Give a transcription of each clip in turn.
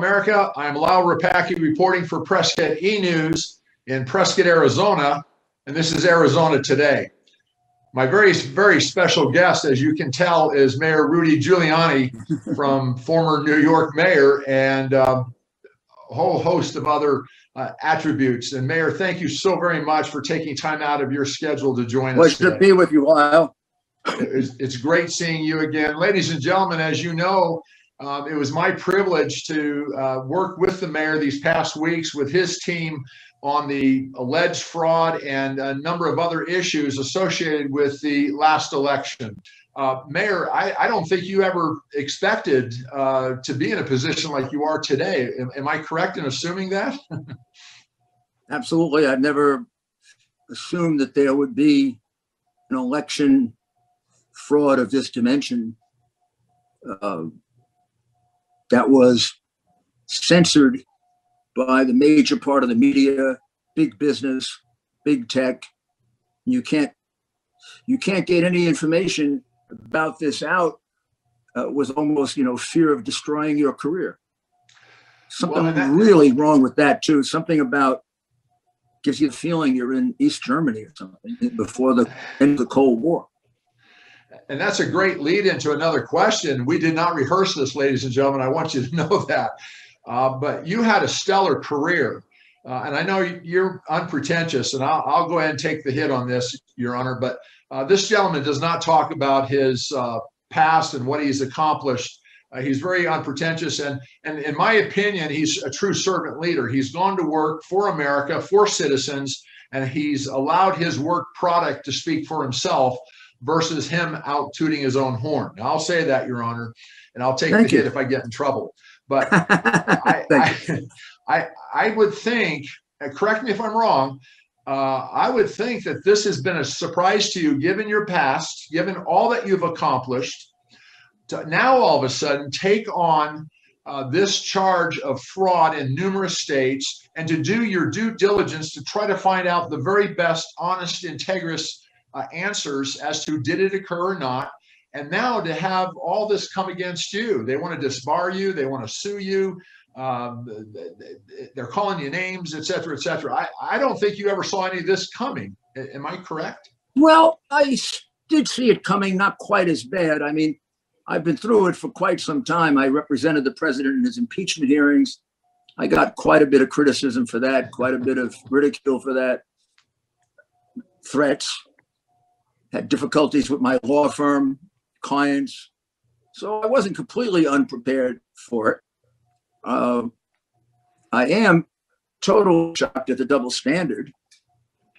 America. I'm Lyle Rapaki reporting for Prescott E-News in Prescott, Arizona, and this is Arizona Today. My very, very special guest, as you can tell, is Mayor Rudy Giuliani from former New York mayor and a whole host of other attributes. And Mayor, thank you so very much for taking time out of your schedule to join us today. Pleasure to be with you, Lyle. It's great seeing you again. Ladies and gentlemen, as you know, it was my privilege to work with the mayor these past weeks with his team on the alleged fraud and a number of other issues associated with the last election. Mayor, I don't think you ever expected to be in a position like you are today. Am I correct in assuming that? Absolutely. I've never assumed that there would be an election fraud of this dimension that was censored by the major part of the media, big business, big tech. You can't get any information about this out with almost, fear of destroying your career. Something really wrong with that too. Something about gives you the feeling you're in East Germany or something before the end of the Cold War. And that's a great lead into another question. We did not rehearse this, ladies and gentlemen. I want you to know that. But you had a stellar career. And I know you're unpretentious, and I'll go ahead and take the hit on this, Your Honor. But this gentleman does not talk about his past and what he's accomplished. He's very unpretentious. And in my opinion, he's a true servant leader. He's gone to work for America, for citizens, and he's allowed his work product to speak for himself versus him out tooting his own horn. Now, I'll say that, Your Honor, and I'll take the hit if I get in trouble. But I would think, correct me if I'm wrong, I would think that this has been a surprise to you, given your past, given all that you've accomplished, to now all of a sudden take on this charge of fraud in numerous states and to do your due diligence to try to find out the very best, honest, integrous answers as to did it occur or not. And now to have all this come against you, they want to disbar you, they want to sue you, they're calling you names, et cetera, et cetera. I don't think you ever saw any of this coming. Am I correct? Well, I did see it coming, not quite as bad. I mean, I've been through it for quite some time. I represented the president in his impeachment hearings. I got quite a bit of criticism for that, quite a bit of ridicule for that, threats, had difficulties with my law firm, clients. So I wasn't completely unprepared for it. I am totally shocked at the double standard.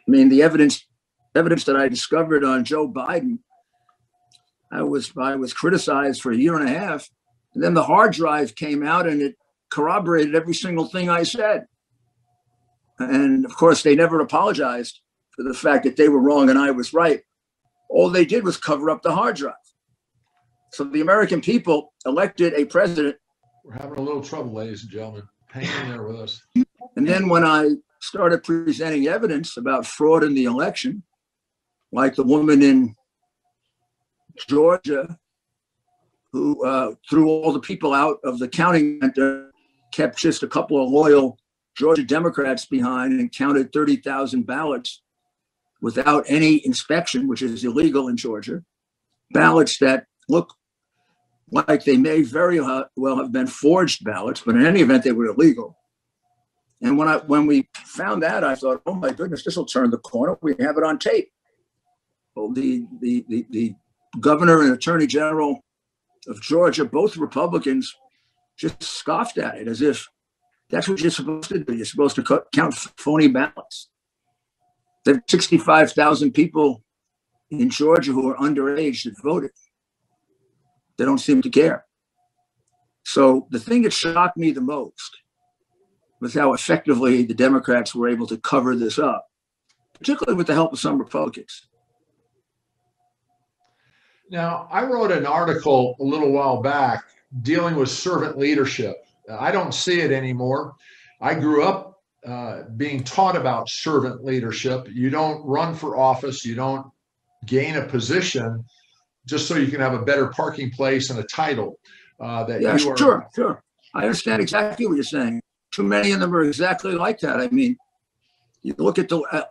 I mean, the evidence that I discovered on Joe Biden, I was criticized for a year and a half, and then the hard drive came out and it corroborated every single thing I said. And of course, they never apologized for the fact that they were wrong and I was right. All they did was cover up the hard drive. So the American people elected a president. We're having a little trouble, ladies and gentlemen. Hang in there with us. And then when I started presenting evidence about fraud in the election, like the woman in Georgia who threw all the people out of the counting center, kept just a couple of loyal Georgia Democrats behind and counted 30,000 ballots without any inspection, which is illegal in Georgia, ballots that look like they may very well have been forged ballots, but in any event, they were illegal. And when we found that, I thought, oh my goodness, this will turn the corner. We have it on tape. Well, the governor and attorney general of Georgia, both Republicans, just scoffed at it as if that's what you're supposed to do. You're supposed to count phony ballots. There are 65,000 people in Georgia who are underage that voted. They don't seem to care. So the thing that shocked me the most was how effectively the Democrats were able to cover this up, particularly with the help of some Republicans. Now, I wrote an article a little while back dealing with servant leadership. I don't see it anymore. I grew up being taught about servant leadership. You don't run for office. You don't gain a position just so you can have a better parking place and a title. Sure. I understand exactly what you're saying. Too many of them are exactly like that. I mean, you look at the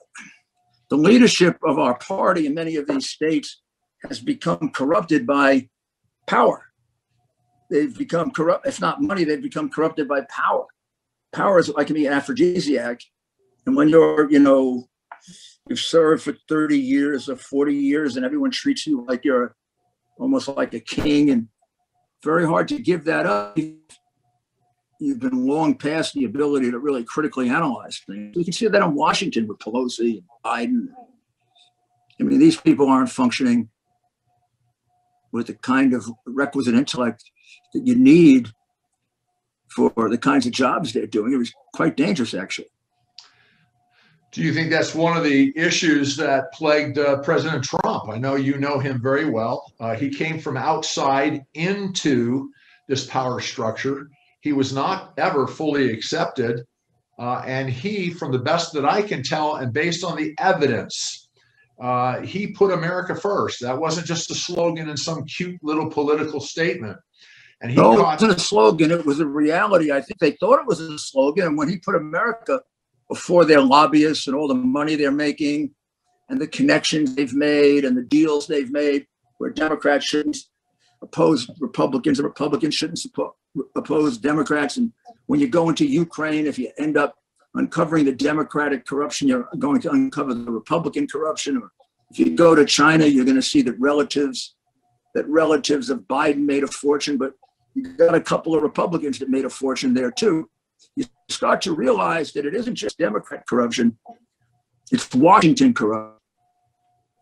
leadership of our party in many of these states has become corrupted by power. They've become corrupt, if not money, they've become corrupted by power. Power is like an aphrodisiac. And when you're, you've served for 30 years or 40 years and everyone treats you like you're almost like a king, and very hard to give that up. You've been long past the ability to really critically analyze things. We can see that in Washington with Pelosi and Biden. I mean, these people aren't functioning with the kind of requisite intellect that you need for the kinds of jobs they're doing. It was quite dangerous, actually. Do you think that's one of the issues that plagued President Trump? I know you know him very well. He came from outside into this power structure. He was not ever fully accepted. And he, from the best that I can tell, and based on the evidence, he put America first. That wasn't just a slogan in some cute little political statement. And he it wasn't a slogan. It was a reality. I think they thought it was a slogan. And when he put America before their lobbyists and all the money they're making and the connections they've made and the deals they've made, where Democrats shouldn't oppose Republicans and Republicans shouldn't oppose Democrats. And when you go into Ukraine, if you end up uncovering the Democratic corruption, you're going to uncover the Republican corruption. Or if you go to China, you're going to see that relatives of Biden made a fortune, but you got a couple of Republicans that made a fortune there too. You start to realize that it isn't just Democrat corruption, it's Washington corruption.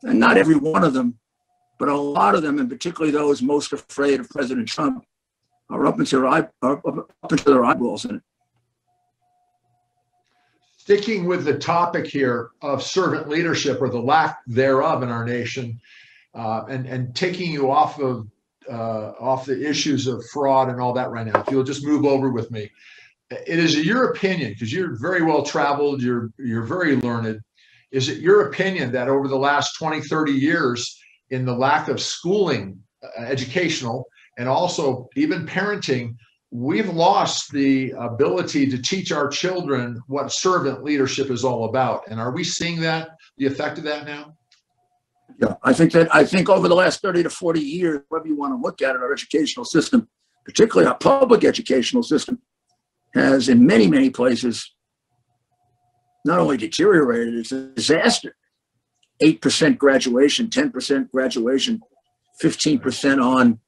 And not every one of them, but a lot of them, and particularly those most afraid of President Trump, are up into their eyeballs in it. Sticking with the topic here of servant leadership, or the lack thereof in our nation, and taking you off the issues of fraud and all that right now, if you'll just move over with me. It is your opinion, because you're very well traveled, you're very learned. Is it your opinion that over the last 20, 30 years, in the lack of schooling, educational, and also even parenting, we've lost the ability to teach our children what servant leadership is all about? And are we seeing the effect of that now? Yeah, I think over the last 30 to 40 years, whatever you want to look at it, our educational system, particularly our public educational system, has in many, many places not only deteriorated, it's a disaster. 8% graduation, 10% graduation, 15% on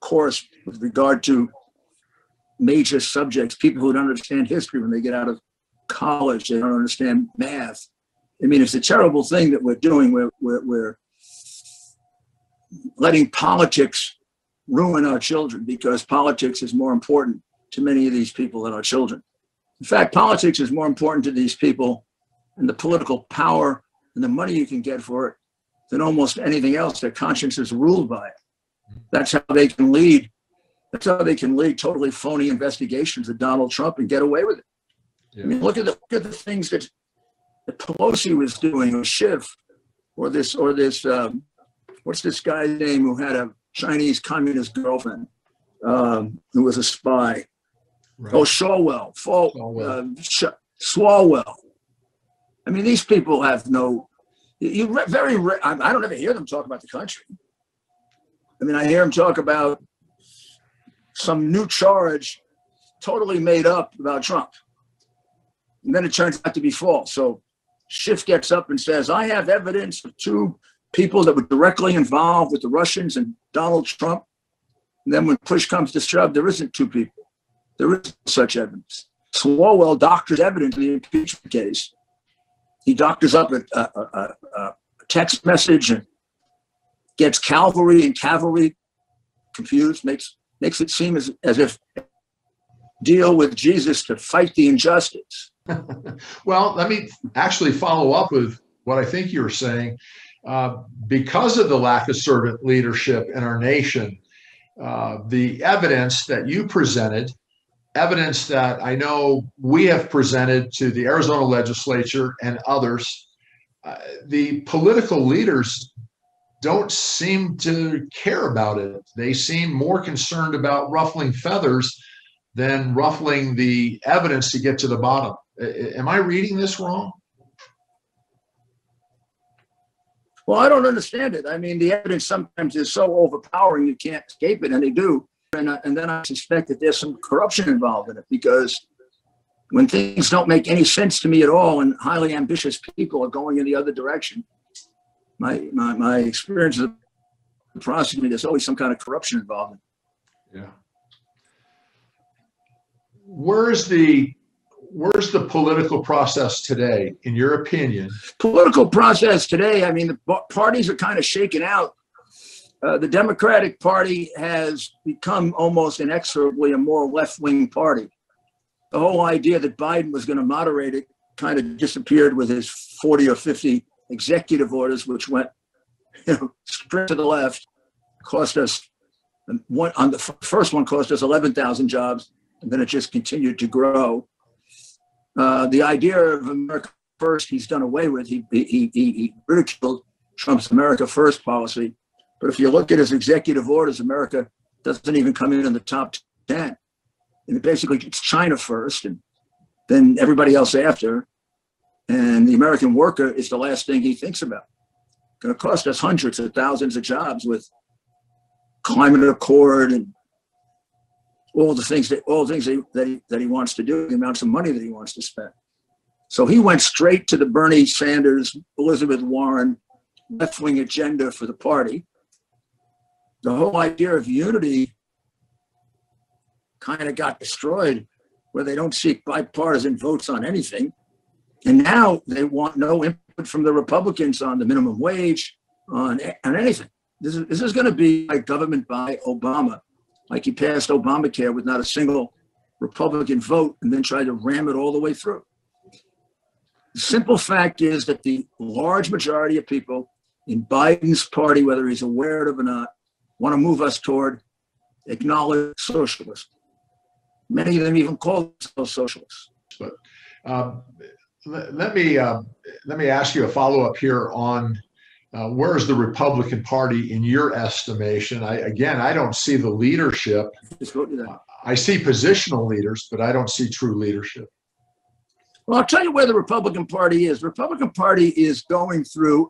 course with regard to major subjects. People who don't understand history when they get out of college, they don't understand math. I mean, it's a terrible thing that we're doing. We're letting politics ruin our children, because politics is more important to many of these people than our children. In fact, politics is more important to these people and the political power and the money you can get for it than almost anything else. Their conscience is ruled by it. That's how they can lead. That's how they can lead totally phony investigations of Donald Trump and get away with it. Yeah. I mean, look at the things that Pelosi was doing, or Schiff, or this what's this guy's name who had a Chinese communist girlfriend who was a spy? Right. Oh, Swalwell. I mean, these people have no. I don't ever hear them talk about the country. I mean, I hear them talk about some new charge totally made up about Trump. And then it turns out to be false. So Schiff gets up and says, I have evidence of 2 people that were directly involved with the Russians and Donald Trump. And then when push comes to shove, there isn't 2 people. There is such evidence. Swalwell doctors evidence in the impeachment case. He doctors up a text message and gets cavalry and cavalry confused, makes it seem as if deal with Jesus to fight the injustice. Well, let me actually follow up with what I think you were saying. Because of the lack of servant leadership in our nation, the evidence that you presented, evidence that I know we have presented to the Arizona legislature and others, the political leaders don't seem to care about it. They seem more concerned about ruffling feathers then ruffling the evidence to get to the bottom. Am I reading this wrong? Well, I don't understand it. I mean, the evidence sometimes is so overpowering you can't escape it, and they do. And then I suspect that there's some corruption involved in it, because when things don't make any sense to me at all and highly ambitious people are going in the other direction, my experience of the prosecutor, there's always some kind of corruption involved in it. Yeah. Where's the political process today, in your opinion? Political process today, I mean, the parties are kind of shaken out. The Democratic Party has become almost inexorably a more left-wing party. The whole idea that Biden was going to moderate it kind of disappeared with his 40 or 50 executive orders, which went, straight to the left. Cost us the first one cost us 11,000 jobs, and then it just continued to grow. The idea of America First, he's done away with. He ridiculed Trump's America First policy. But if you look at his executive orders, America doesn't even come in the top 10. And basically, it's China first, and then everybody else after. And the American worker is the last thing he thinks about. It's going to cost us hundreds of thousands of jobs with climate accord and all the things that he wants to do, the amounts of money that he wants to spend. So he went straight to the Bernie Sanders, Elizabeth Warren, left-wing agenda for the party. The whole idea of unity kind of got destroyed, where they don't seek bipartisan votes on anything. And now they want no input from the Republicans on the minimum wage, on anything. This is going to be like government by Obama, like he passed Obamacare with not a single Republican vote and then tried to ram it all the way through. The simple fact is that the large majority of people in Biden's party, whether he's aware of it or not, want to move us toward acknowledged socialism. Many of them even call themselves socialists. But let me ask you a follow-up here on where's the Republican Party in your estimation? I don't see the leadership. I see positional leaders, but I don't see true leadership. Well, I'll tell you where the Republican Party is. The Republican Party is going through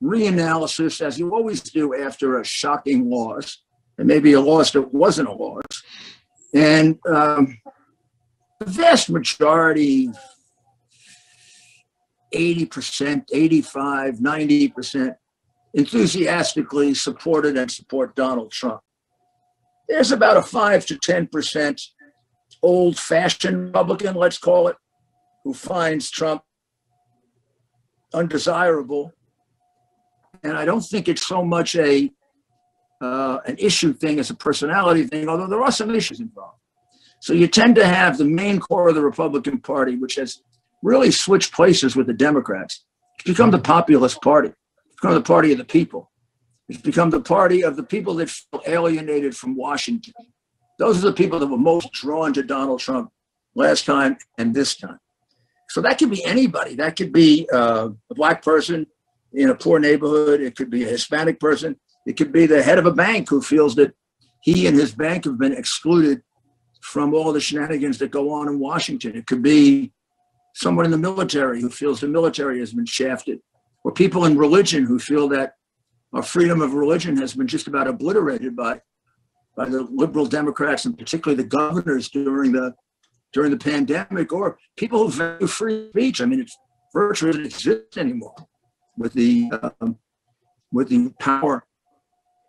reanalysis, as you always do after a shocking loss, and maybe a loss that wasn't a loss. And the vast majority, 80%, 85%, 90%, enthusiastically supported and support Donald Trump. There's about a 5 to 10% old-fashioned Republican, let's call it, who finds Trump undesirable. And I don't think it's so much an issue thing as a personality thing, although there are some issues involved. So you tend to have the main core of the Republican Party, which has really switched places with the Democrats. It's become the populist party. It's become the party of the people. It's become the party of the people that feel alienated from Washington. Those are the people that were most drawn to Donald Trump last time and this time. So that could be anybody. That could be a Black person in a poor neighborhood. It could be a Hispanic person. It could be the head of a bank who feels that he and his bank have been excluded from all the shenanigans that go on in Washington. It could be someone in the military who feels the military has been shafted, or people in religion who feel that our freedom of religion has been just about obliterated by the liberal Democrats, and particularly the governors during the pandemic, or people who value free speech. I mean, it virtually doesn't exist anymore with the power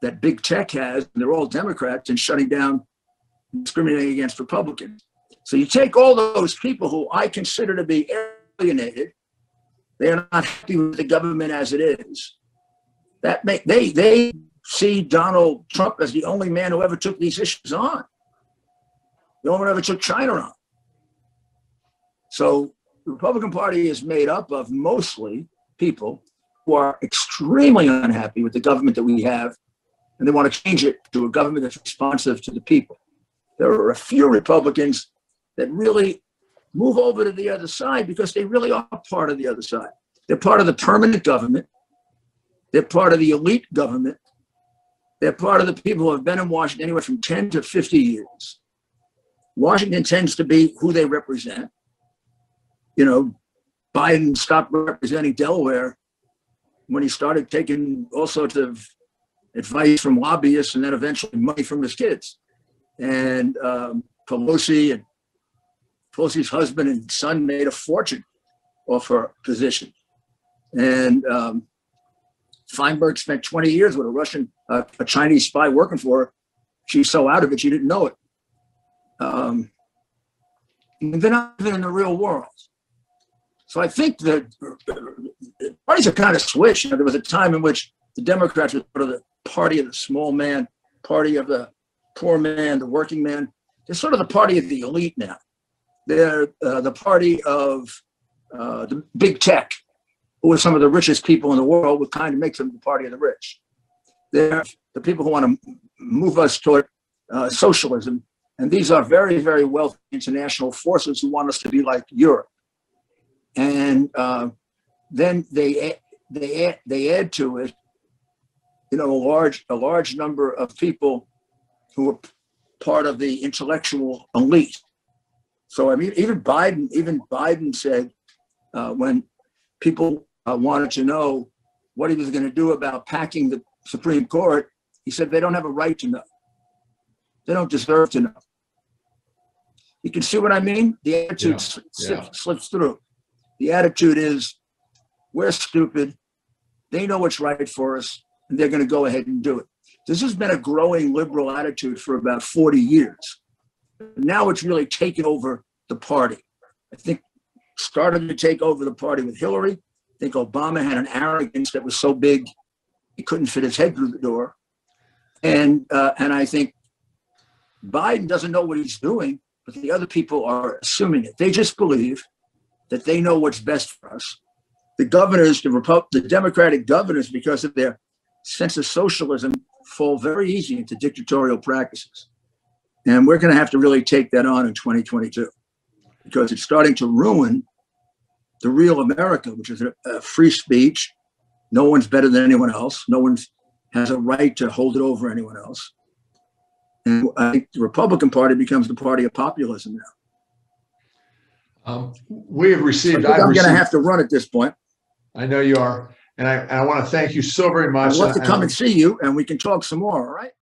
that big tech has, and they're all Democrats, and shutting down, discriminating against Republicans. So you take all those people who I consider to be alienated, they are not happy with the government as it is. They see Donald Trump as the only man who ever took these issues on. The only one who ever took China on. So the Republican Party is made up of mostly people who are extremely unhappy with the government that we have, and they want to change it to a government that's responsive to the people. There are a few Republicans that really move over to the other side because they really are part of the other side. They're part of the permanent government. They're part of the elite government. They're part of the people who have been in Washington anywhere from 10 to 50 years. Washington tends to be who they represent. You know, Biden stopped representing Delaware when he started taking all sorts of advice from lobbyists and then eventually money from his kids. And Pelosi's husband and son made a fortune off her position. And Feinberg spent 20 years with a Chinese spy working for her. She's so out of it, she didn't know it. They're not even in the real world. So I think that parties are kind of switched. You know, there was a time in which the Democrats were sort of the party of the small man, party of the poor man, the working man. They're sort of the party of the elite now. They're the party of the big tech, who are some of the richest people in the world, which kind of makes them the party of the rich. They're the people who want to move us toward socialism. And these are very, very wealthy international forces who want us to be like Europe. And then they add to it, you know, a large number of people who are part of the intellectual elite. So I mean, even Biden said when people wanted to know what he was going to do about packing the Supreme Court, he said they don't have a right to know. They don't deserve to know. You can see what I mean? The attitude slips through. The attitude is, we're stupid. They know what's right for us, and they're going to go ahead and do it. This has been a growing liberal attitude for about 40 years. Now it's really taken over the party. I think started to take over the party with Hillary. I think Obama had an arrogance that was so big he couldn't fit his head through the door. And I think Biden doesn't know what he's doing, but the other people are assuming it. They just believe that they know what's best for us. The governors, the Democratic governors, because of their sense of socialism, fall very easy into dictatorial practices. And we're going to have to really take that on in 2022, because it's starting to ruin the real America, which is a free speech. No one's better than anyone else. No one has a right to hold it over anyone else. And I think the Republican Party becomes the party of populism now. We have received. I'm going to have to run at this point. I know you are. And I want to thank you so very much. I'd love to come and see you, and we can talk some more, all right?